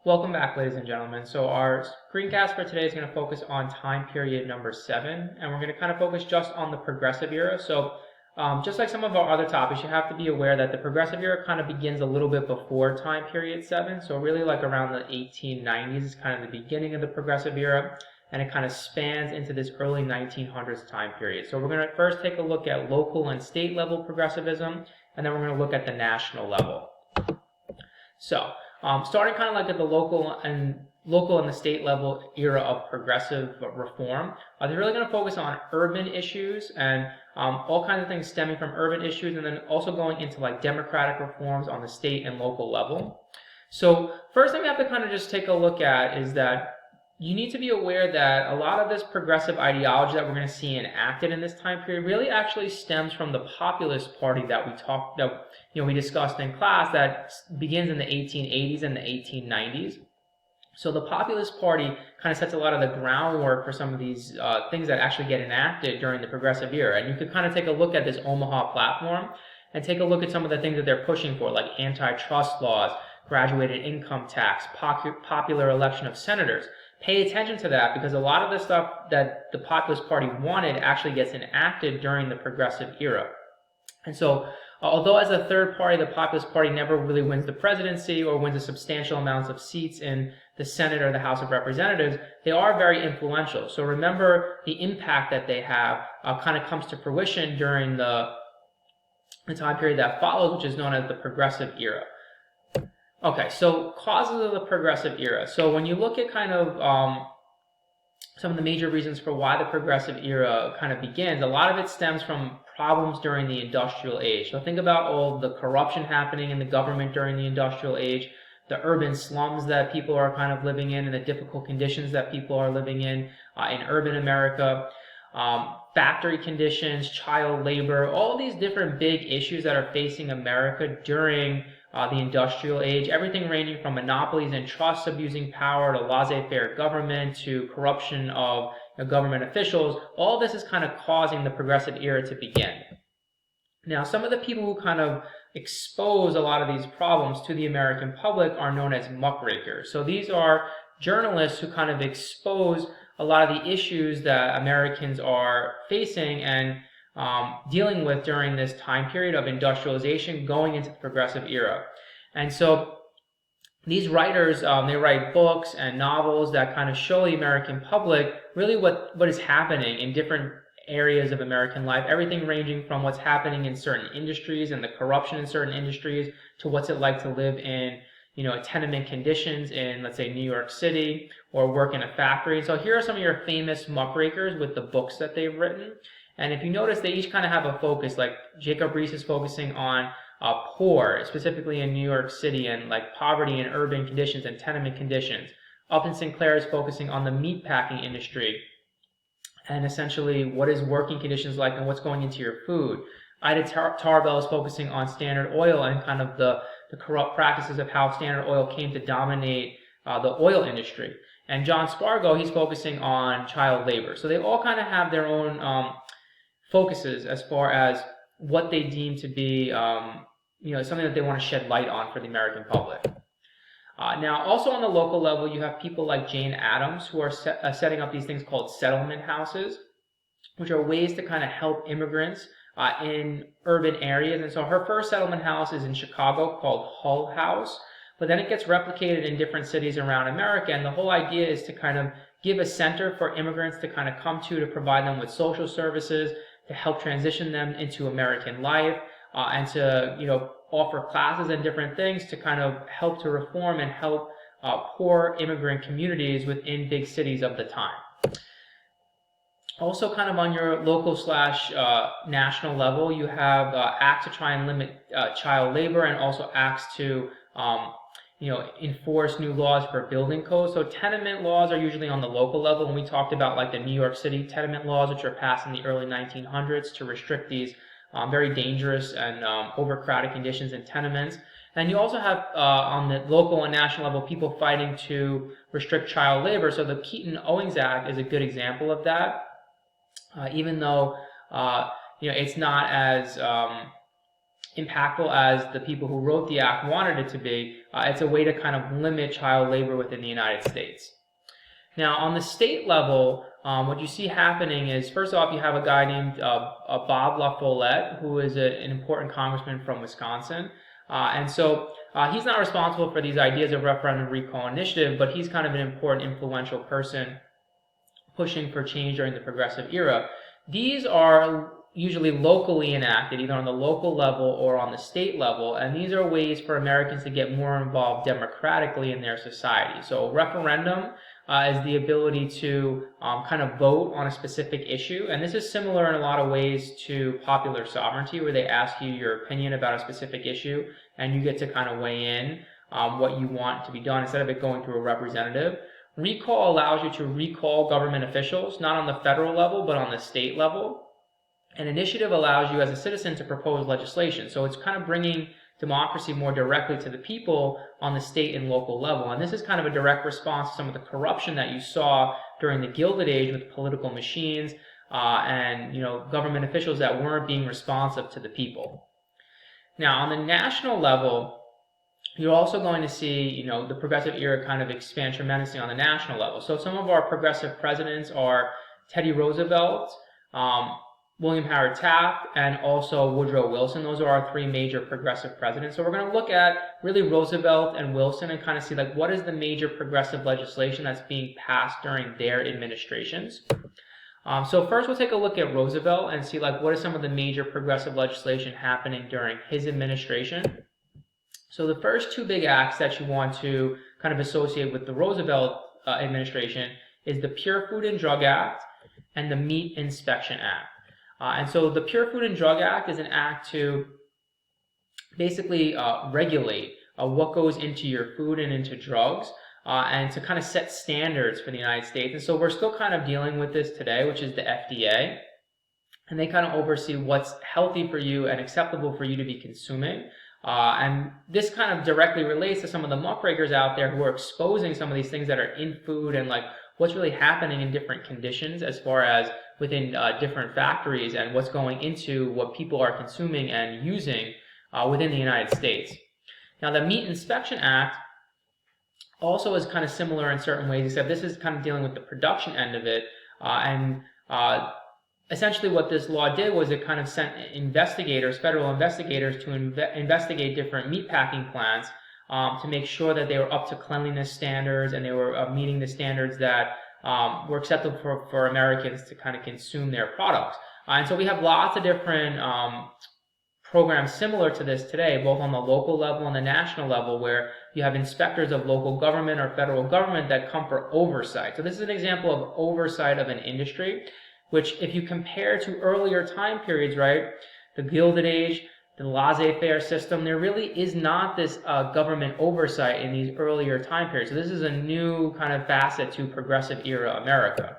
Welcome back, ladies and gentlemen. So our screencast for today is going to focus on time period number 7, and we're going to kind of focus just on the progressive era. So just like some of our other topics, you have to be aware that the progressive era kind of begins a little bit before time period 7. So really like around the 1890s is kind of the beginning of the progressive era, and it kind of spans into this early 1900s time period. So we're going to first take a look at local and state level progressivism, and then we're going to look at the national level. So starting kind of like at the local and the state level era of progressive reform, they're really going to focus on urban issues and all kinds of things stemming from urban issues, and then also going into like democratic reforms on the state and local level. So first thing we have to kind of just take a look at is that you need to be aware that a lot of this progressive ideology that we're going to see enacted in this time period really actually stems from the populist party that we discussed in class that begins in the 1880s and the 1890s. So the populist party kind of sets a lot of the groundwork for some of these things that actually get enacted during the progressive era. And you could kind of take a look at this Omaha platform and take a look at some of the things that they're pushing for, like antitrust laws, graduated income tax, popular election of senators. Pay attention to that, because a lot of the stuff that the populist party wanted actually gets enacted during the progressive era. And so although as a third party, the populist party never really wins the presidency or wins a substantial amounts of seats in the Senate or the House of Representatives, they are very influential. So remember, the impact that they have kind of comes to fruition during the time period that follows, which is known as the progressive era. Okay, so causes of the progressive era. So when you look at kind of some of the major reasons for why the progressive era kind of begins, a lot of it stems from problems during the industrial age. So think about all the corruption happening in the government during the industrial age, the urban slums that people are kind of living in, and the difficult conditions that people are living in urban America, factory conditions, child labor, all these different big issues that are facing America during the industrial age, everything ranging from monopolies and trusts abusing power to laissez-faire government to corruption of government officials. All this is kind of causing the progressive era to begin. Now, some of the people who kind of expose a lot of these problems to the American public are known as muckrakers. So these are journalists who kind of expose a lot of the issues that Americans are facing and dealing with during this time period of industrialization going into the progressive era. And so these writers, they write books and novels that kind of show the American public really what is happening in different areas of American life, everything ranging from what's happening in certain industries and the corruption in certain industries to what's it like to live in tenement conditions in, let's say, New York City, or work in a factory. So here are some of your famous muckrakers with the books that they've written. And if you notice, they each kind of have a focus. Like Jacob Riis is focusing on poor, specifically in New York City, and like poverty in urban conditions and tenement conditions. Upton Sinclair is focusing on the meatpacking industry and essentially what is working conditions like and what's going into your food. Ida Tarbell is focusing on Standard Oil and kind of the corrupt practices of how Standard Oil came to dominate the oil industry. And John Spargo, he's focusing on child labor. So they all kind of have their own focuses as far as what they deem to be something that they want to shed light on for the American public. Now, also on the local level, you have people like Jane Addams who are setting up these things called settlement houses, which are ways to kind of help immigrants in urban areas. And so her first settlement house is in Chicago called Hull House, but then it gets replicated in different cities around America. And the whole idea is to kind of give a center for immigrants to kind of come to provide them with social services, to help transition them into American life, and to offer classes and different things to kind of help to reform and help poor immigrant communities within big cities of the time. Also, kind of on your local / national level, you have acts to try and limit child labor, and also acts to enforce new laws for building codes. So tenement laws are usually on the local level, and we talked about like the New York City tenement laws, which are passed in the early 1900s to restrict these very dangerous and overcrowded conditions in tenements. And you also have on the local and national level people fighting to restrict child labor. So the Keaton-Owings Act is a good example of that. Even though it's not as impactful as the people who wrote the act wanted it to be, it's a way to kind of limit child labor within the United States. Now, on the state level, what you see happening is, first off, you have a guy named Bob La Follette, who is an important congressman from Wisconsin. And so he's not responsible for these ideas of referendum recall initiative, but he's kind of an important, influential person pushing for change during the progressive era. These are usually locally enacted, either on the local level or on the state level, and these are ways for Americans to get more involved democratically in their society. So referendum is the ability to kind of vote on a specific issue, and this is similar in a lot of ways to popular sovereignty, where they ask you your opinion about a specific issue, and you get to kind of weigh in what you want to be done instead of it going through a representative. Recall allows you to recall government officials, not on the federal level, but on the state level. An initiative allows you as a citizen to propose legislation. So it's kind of bringing democracy more directly to the people on the state and local level. And this is kind of a direct response to some of the corruption that you saw during the Gilded Age with political machines and government officials that weren't being responsive to the people. Now, on the national level, you're also going to see, the progressive era kind of expand tremendously on the national level. So some of our progressive presidents are Teddy Roosevelt, William Howard Taft, and also Woodrow Wilson. Those are our three major progressive presidents. So we're going to look at really Roosevelt and Wilson and kind of see what is the major progressive legislation that's being passed during their administrations. So first we'll take a look at Roosevelt and see what is some of the major progressive legislation happening during his administration. So the first two big acts that you want to kind of associate with the Roosevelt administration is the Pure Food and Drug Act and the Meat Inspection Act. And so the Pure Food and Drug Act is an act to basically regulate what goes into your food and into drugs, and to kind of set standards for the United States. And so we're still kind of dealing with this today, which is the FDA. And they kind of oversee what's healthy for you and acceptable for you to be consuming. And this kind of directly relates to some of the muckrakers out there who are exposing some of these things that are in food and what's really happening in different conditions as far as within different factories and what's going into what people are consuming and using within the United States. Now, the Meat Inspection Act also is kind of similar in certain ways, except this is kind of dealing with the production end of it. Essentially what this law did was it kind of sent federal investigators to investigate different meatpacking plants to make sure that they were up to cleanliness standards and they were meeting the standards that were acceptable for Americans to kind of consume their products. And so we have lots of different programs similar to this today, both on the local level and the national level, where you have inspectors of local government or federal government that come for oversight. So this is an example of oversight of an industry, which if you compare to earlier time periods, right, the Gilded Age, the laissez-faire system, there really is not this government oversight in these earlier time periods. So this is a new kind of facet to progressive era America.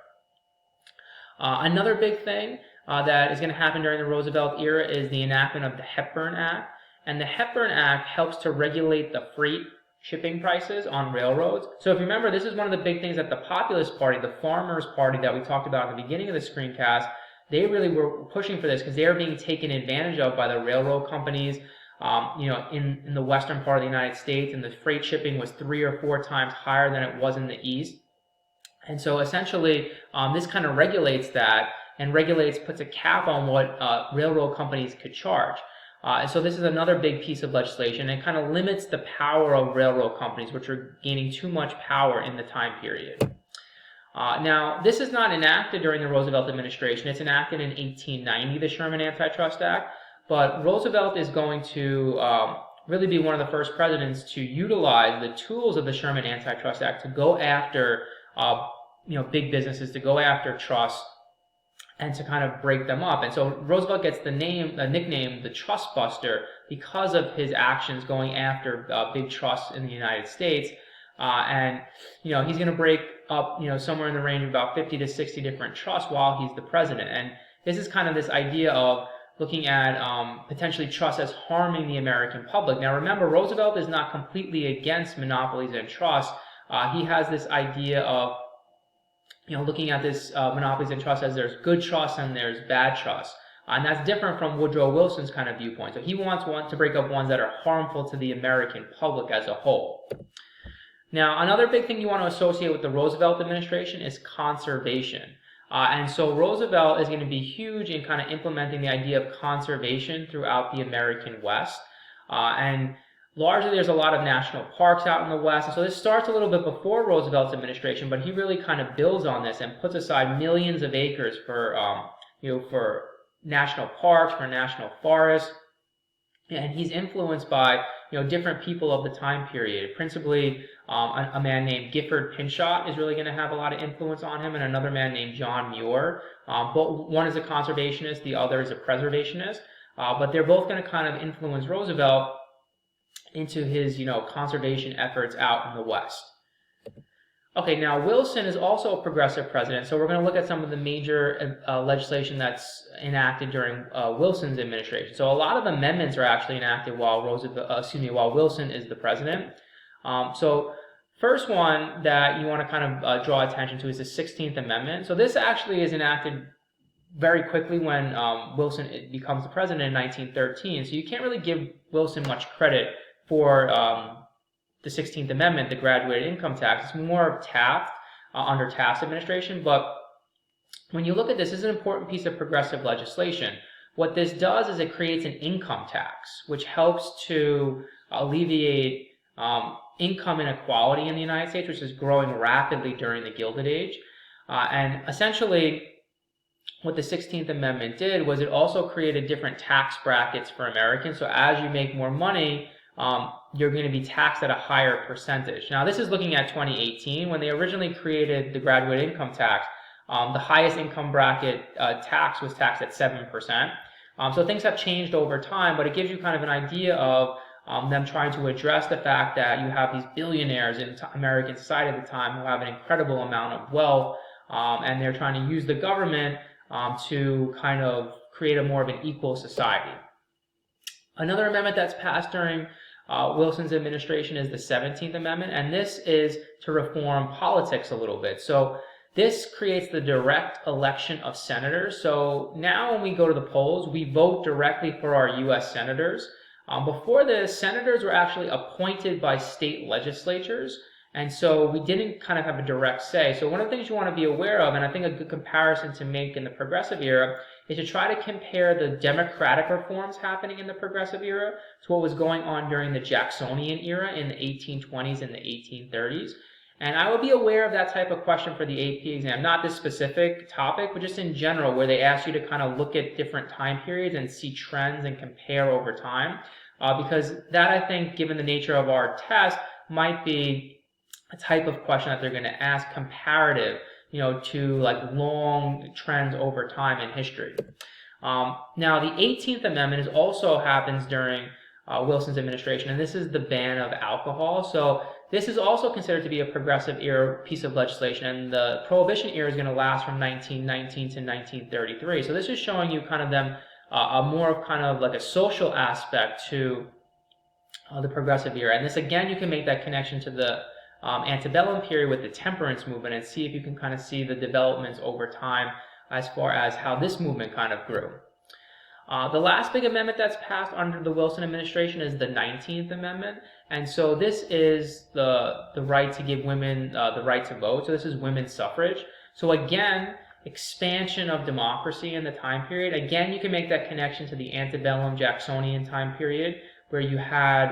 Another big thing that is going to happen during the Roosevelt era is the enactment of the Hepburn Act. And the Hepburn Act helps to regulate the freight shipping prices on railroads. So if you remember, this is one of the big things that the Populist Party, the Farmers Party that we talked about at the beginning of the screencast, they really were pushing for this because they are being taken advantage of by the railroad companies, in the western part of the United States, and the freight shipping was 3 or 4 times higher than it was in the east. And so essentially, this kind of regulates that and puts a cap on what railroad companies could charge. And so this is another big piece of legislation. It kind of limits the power of railroad companies, which are gaining too much power in the time period. Now, this is not enacted during the Roosevelt administration. It's enacted in 1890, the Sherman Antitrust Act. But Roosevelt is going to really be one of the first presidents to utilize the tools of the Sherman Antitrust Act to go after big businesses, to go after trusts, and to kind of break them up. And so Roosevelt gets the nickname the Trust Buster because of his actions going after big trusts in the United States. And he's going to break up somewhere in the range of about 50 to 60 different trusts while he's the president. And this is kind of this idea of looking at potentially trusts as harming the American public. Now remember, Roosevelt is not completely against monopolies and trusts. He has this idea of looking at this monopolies and trusts as there's good trusts and there's bad trusts. And that's different from Woodrow Wilson's kind of viewpoint. So he wants to break up ones that are harmful to the American public as a whole. Now, another big thing you want to associate with the Roosevelt administration is conservation. And so Roosevelt is going to be huge in kind of implementing the idea of conservation throughout the American West. And largely there's a lot of national parks out in the West. And so this starts a little bit before Roosevelt's administration, but he really kind of builds on this and puts aside millions of acres for, for national parks, for national forests. And he's influenced by, different people of the time period. Principally, a man named Gifford Pinchot is really going to have a lot of influence on him, and another man named John Muir. But one is a conservationist, the other is a preservationist. But they're both going to kind of influence Roosevelt into his, conservation efforts out in the West. Okay, now Wilson is also a progressive president, so we're going to look at some of the major legislation that's enacted during Wilson's administration. So a lot of amendments are actually enacted while Wilson is the president. So first one that you want to kind of draw attention to is the 16th Amendment. So this actually is enacted very quickly when Wilson becomes the president in 1913. So you can't really give Wilson much credit for the 16th Amendment, the graduated income tax. It's more of Taft, under Taft's administration. But when you look at this is an important piece of progressive legislation. What this does is it creates an income tax, which helps to alleviate income inequality in the United States, which is growing rapidly during the Gilded Age. And essentially, what the 16th Amendment did was it also created different tax brackets for Americans. So as you make more money, you're going to be taxed at a higher percentage. Now, this is looking at 2018. When they originally created the graduated income tax, the highest income bracket tax was taxed at 7%. So things have changed over time, but it gives you kind of an idea of them trying to address the fact that you have these billionaires in American society at the time who have an incredible amount of wealth, and they're trying to use the government to kind of create a more of an equal society. Another amendment that's passed during Wilson's administration is the 17th Amendment, and this is to reform politics a little bit. So this creates the direct election of senators. So now when we go to the polls, we vote directly for our U.S. senators. Before this, senators were actually appointed by state legislatures, and so we didn't kind of have a direct say. So one of the things you want to be aware of, and I think a good comparison to make in the progressive era, is to try to compare the democratic reforms happening in the progressive era to what was going on during the Jacksonian era in the 1820s and the 1830s. And I would be aware of that type of question for the AP exam, not this specific topic, but just in general, where they ask you to kind of look at different time periods and see trends and compare over time. Because that, I think, given the nature of our test, might be a type of question that they're going to ask comparative, to like long trends over time in history. Now, the 18th Amendment also happens during Wilson's administration, and this is the ban of alcohol. So this is also considered to be a progressive era piece of legislation, and the Prohibition era is going to last from 1919 to 1933. So this is showing you kind of them a more of kind of like a social aspect to the progressive era. And this, again, you can make that connection to the antebellum period with the temperance movement and see if you can kind of see the developments over time as far as how this movement kind of grew. The last big amendment that's passed under the Wilson administration is the 19th Amendment. And so this is the right to give women the right to vote. So this is women's suffrage. So again, expansion of democracy in the time period. Again, you can make that connection to the antebellum Jacksonian time period where you had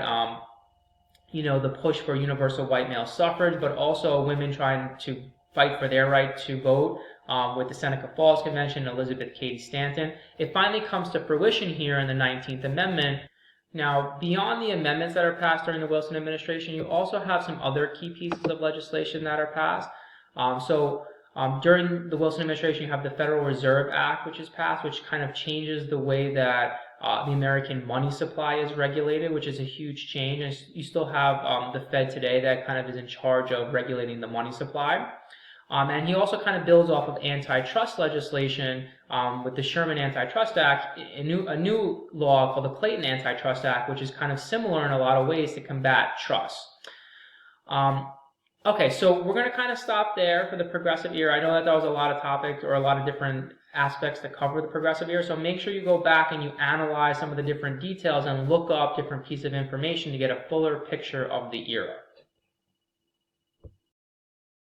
the push for universal white male suffrage, but also women trying to fight for their right to vote with the Seneca Falls Convention and Elizabeth Cady Stanton. It finally comes to fruition here in the 19th Amendment. Now, beyond the amendments that are passed during the Wilson administration, you also have some other key pieces of legislation that are passed. During the Wilson administration, you have the Federal Reserve Act, which is passed, which kind of changes the way that the American money supply is regulated, which is a huge change. And you still have the Fed today that kind of is in charge of regulating the money supply. And he also kind of builds off of antitrust legislation with the Sherman Antitrust Act, a new law called the Clayton Antitrust Act, which is kind of similar in a lot of ways to combat trust. Okay, so we're going to kind of stop there for the progressive era. I know that was a lot of topics or a lot of different aspects that cover the progressive era. So make sure you go back and you analyze some of the different details and look up different pieces of information to get a fuller picture of the era.